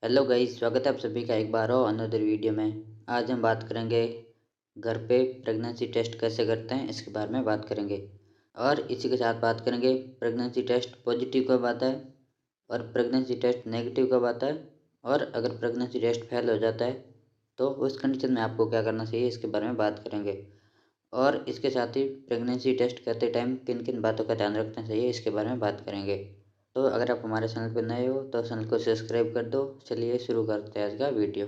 Hello guys, स्वागत है आप सभी का एक बार और अनदर वीडियो में। आज हम बात करेंगे घर पे प्रेगनेंसी टेस्ट कैसे करते हैं, इसके बारे में बात करेंगे। और इसी के साथ बात करेंगे प्रेगनेंसी टेस्ट पॉजिटिव कब आता है और प्रेगनेंसी टेस्ट नेगेटिव कब आता है, और अगर प्रेगनेंसी टेस्ट फेल हो जाता है तो उस कंडीशन में आपको क्या करना चाहिए, इसके बारे में बात करेंगे। और इसके साथ ही प्रेगनेंसी टेस्ट करते टाइम किन किन बातों का ध्यान रखना चाहिए, इसके बारे में बात करेंगे। तो अगर आप हमारे चैनल पर नए हो तो चैनल को सब्सक्राइब कर दो। चलिए शुरू करते हैं आज का वीडियो।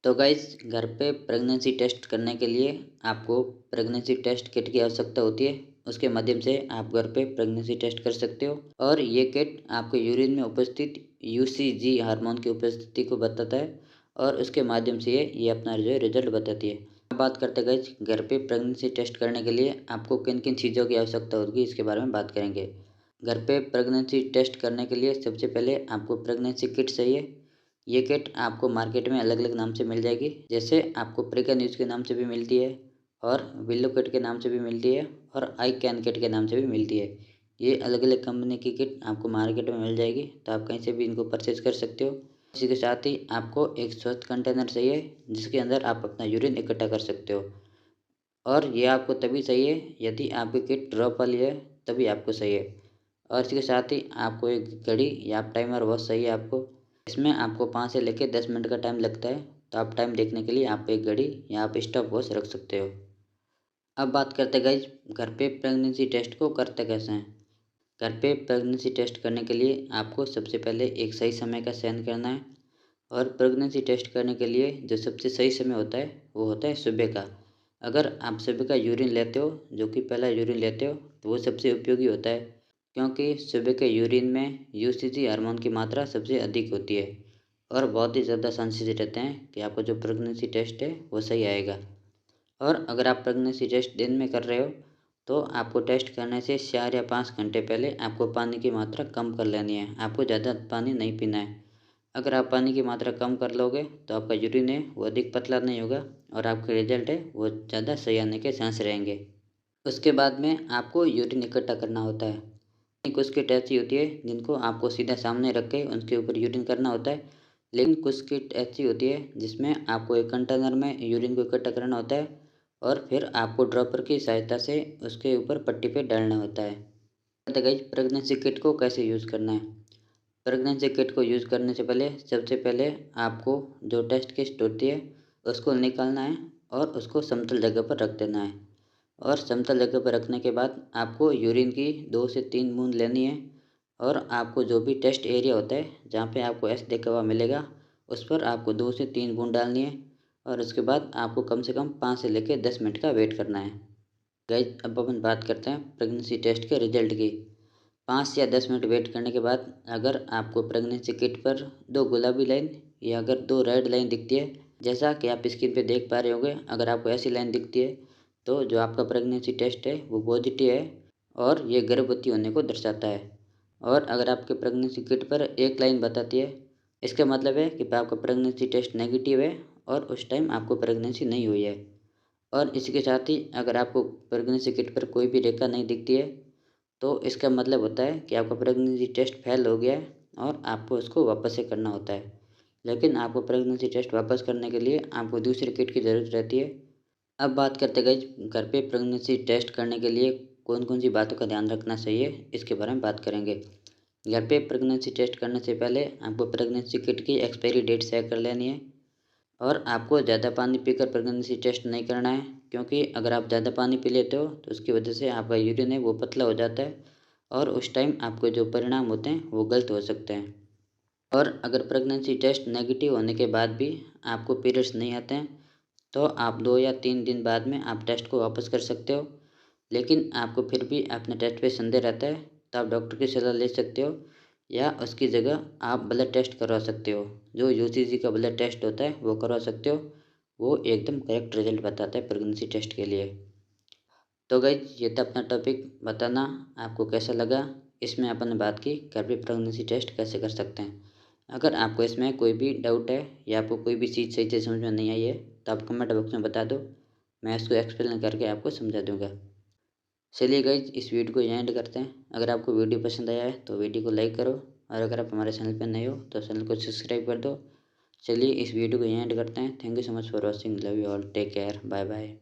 तो गाइस, घर पे प्रेगनेंसी टेस्ट करने के लिए आपको प्रेगनेंसी टेस्ट किट की आवश्यकता होती है। उसके माध्यम से आप घर पे प्रेगनेंसी टेस्ट कर सकते हो, और ये किट आपके यूरिन में उपस्थित यूसीजी हार्मोन की उपस्थिति को बताता है, और उसके माध्यम से ये अपना जो रिजल्ट बताती है। अब बात करते हैं गाइस, घर पे प्रेगनेंसी टेस्ट करने के लिए आपको किन किन चीज़ों की आवश्यकता होगी, इसके बारे में बात करेंगे। घर पे प्रेगनेंसी टेस्ट करने के लिए सबसे पहले आपको प्रेगनेंसी किट चाहिए। ये किट आपको मार्केट में अलग अलग नाम से मिल जाएगी, जैसे आपको प्रिका न्यूज़ के नाम से भी मिलती है, और विल्लो किट के नाम से भी मिलती है, और आई कैन किट के नाम से भी मिलती है। ये अलग अलग कंपनी की किट आपको मार्केट में मिल जाएगी, तो आप कहीं से भी इनको परचेज कर सकते हो। इसी के साथ ही आपको एक स्वस्थ कंटेनर चाहिए, जिसके अंदर आप अपना यूरिन इकट्ठा कर सकते हो। और ये आपको तभी चाहिए यदि आपकी किट ड्रॉप वाली है, तभी आपको चाहिए। और इसके साथ ही आपको एक घड़ी या टाइमर वॉच चाहिए आपको। इसमें आपको 5 से लेकर 10 मिनट का टाइम लगता है, तो आप टाइम देखने के लिए आप एक घड़ी या आप स्टॉप वॉच रख सकते हो। अब बात करते हैं गाइज, घर पे प्रेगनेंसी टेस्ट को करते कैसे हैं। घर पे प्रेगनेंसी टेस्ट करने के लिए आपको सबसे पहले एक सही समय का चयन करना है। और प्रेगनेंसी टेस्ट करने के लिए जो सबसे सही समय होता है वो होता है सुबह का। अगर आप सुबह का यूरिन लेते हो, जो कि पहला यूरिन लेते हो, तो वो सबसे उपयोगी होता है, क्योंकि सुबह के यूरिन में यूसीजी हार्मोन की मात्रा सबसे अधिक होती है, और बहुत ही ज़्यादा चांसेस रहते हैं कि आपका जो प्रेगनेंसी टेस्ट है वो सही आएगा। और अगर आप प्रेगनेंसी टेस्ट दिन में कर रहे हो, तो आपको टेस्ट करने से 4 या 5 घंटे पहले आपको पानी की मात्रा कम कर लेनी है। आपको ज़्यादा पानी नहीं पीना है। अगर आप पानी की मात्रा कम कर लोगे तो आपका यूरिन है वो अधिक पतला नहीं होगा, और आपका रिजल्ट है वो ज़्यादा सही आने के चांस रहेंगे। उसके बाद में आपको यूरिन इकट्ठा करना होता है। कुछ किट ऐसी होती है जिनको आपको सीधा सामने रख के उनके ऊपर यूरिन करना होता है, लेकिन कुछ किट ऐसी होती है जिसमें आपको एक कंटेनर में यूरिन को इकट्ठा करना होता है, और फिर आपको ड्रॉपर की सहायता से उसके ऊपर पट्टी पे डालना होता है। गाइस, प्रेगनेंसी किट को कैसे यूज़ करना है। प्रेगनेंसी किट को यूज़ करने से पहले सबसे पहले आपको जो टेस्ट किट होती है उसको निकालना है, और उसको समतल जगह पर रख देना है। और समतल जगह पर रखने के बाद आपको यूरिन की 2 से 3 बूंद लेनी है, और आपको जो भी टेस्ट एरिया होता है जहाँ पे आपको एस लिखा हुआ मिलेगा, उस पर आपको 2 से 3 बूंद डालनी है, और उसके बाद आपको कम से कम 5 से लेकर 10 मिनट का वेट करना है। गाइस, अब अपन बात करते हैं प्रेगनेंसी टेस्ट के रिजल्ट की। 5 या 10 मिनट वेट करने के बाद अगर आपको प्रेगनेंसी किट पर 2 गुलाबी लाइन या अगर 2 रेड लाइन दिखती है, जैसा कि आप स्क्रीन पे देख पा रहे होंगे, अगर आपको ऐसी लाइन दिखती है तो जो आपका प्रेगनेंसी टेस्ट है वो पॉजिटिव है, और ये गर्भवती होने को दर्शाता है। और अगर आपके प्रेगनेंसी किट पर एक लाइन बताती है, इसका मतलब है कि आपका प्रेगनेंसी टेस्ट नेगेटिव है, और उस टाइम आपको प्रेगनेंसी नहीं हुई है। और इसी के साथ ही अगर आपको प्रेगनेंसी किट पर कोई भी रेखा नहीं दिखती है, तो इसका मतलब होता है कि आपका प्रेगनेंसी टेस्ट फेल हो गया है, और आपको उसको वापस से करना होता है। लेकिन आपको प्रेगनेंसी टेस्ट वापस करने के लिए आपको दूसरे किट की ज़रूरत रहती है। अब बात करते हैं गाइस, घर पे प्रेगनेंसी टेस्ट करने के लिए कौन कौन सी बातों का ध्यान रखना चाहिए, इसके बारे में बात करेंगे। घर पे प्रेगनेंसी टेस्ट करने से पहले आपको प्रेगनेंसी किट की एक्सपायरी डेट चेक कर लेनी है। और आपको ज़्यादा पानी पीकर प्रेगनेंसी टेस्ट नहीं करना है, क्योंकि अगर आप ज़्यादा पानी पी लेते हो तो उसकी वजह से आपका यूरिन है वो पतला हो जाता है, और उस टाइम आपके जो परिणाम होते हैं वो गलत हो सकते हैं। और अगर प्रेगनेंसी टेस्ट नेगेटिव होने के बाद भी आपको पीरियड्स नहीं आते हैं, तो आप 2 या 3 दिन बाद में आप टेस्ट को वापस कर सकते हो। लेकिन आपको फिर भी अपने टेस्ट पे संदेह रहता है, तो आप डॉक्टर की सलाह ले सकते हो, या उसकी जगह आप ब्लड टेस्ट करवा सकते हो। जो यूसीजी का ब्लड टेस्ट होता है वो करवा सकते हो, वो एकदम करेक्ट रिजल्ट बताता है प्रेगनेंसी टेस्ट के लिए। तो गाइज, ये था अपना टॉपिक बताना, आपको कैसा लगा। इसमें अपन ने बात की घर पे प्रेगनेंसी टेस्ट कैसे कर सकते हैं। अगर आपको इसमें कोई भी डाउट है, या आपको कोई भी चीज़ सही से समझ में नहीं आई है, तो आप कमेंट बॉक्स में बता दो, मैं इसको एक्सप्लेन करके आपको समझा दूंगा। चलिए गाइज, इस वीडियो को यहाँ एंड करते हैं। अगर आपको वीडियो पसंद आया है तो वीडियो को लाइक करो, और अगर आप हमारे चैनल पर नए हो तो चैनल को सब्सक्राइब कर दो। चलिए इस वीडियो को यहीं एंड करते हैं। Thank you so much for watching. Love you all, take care, bye bye.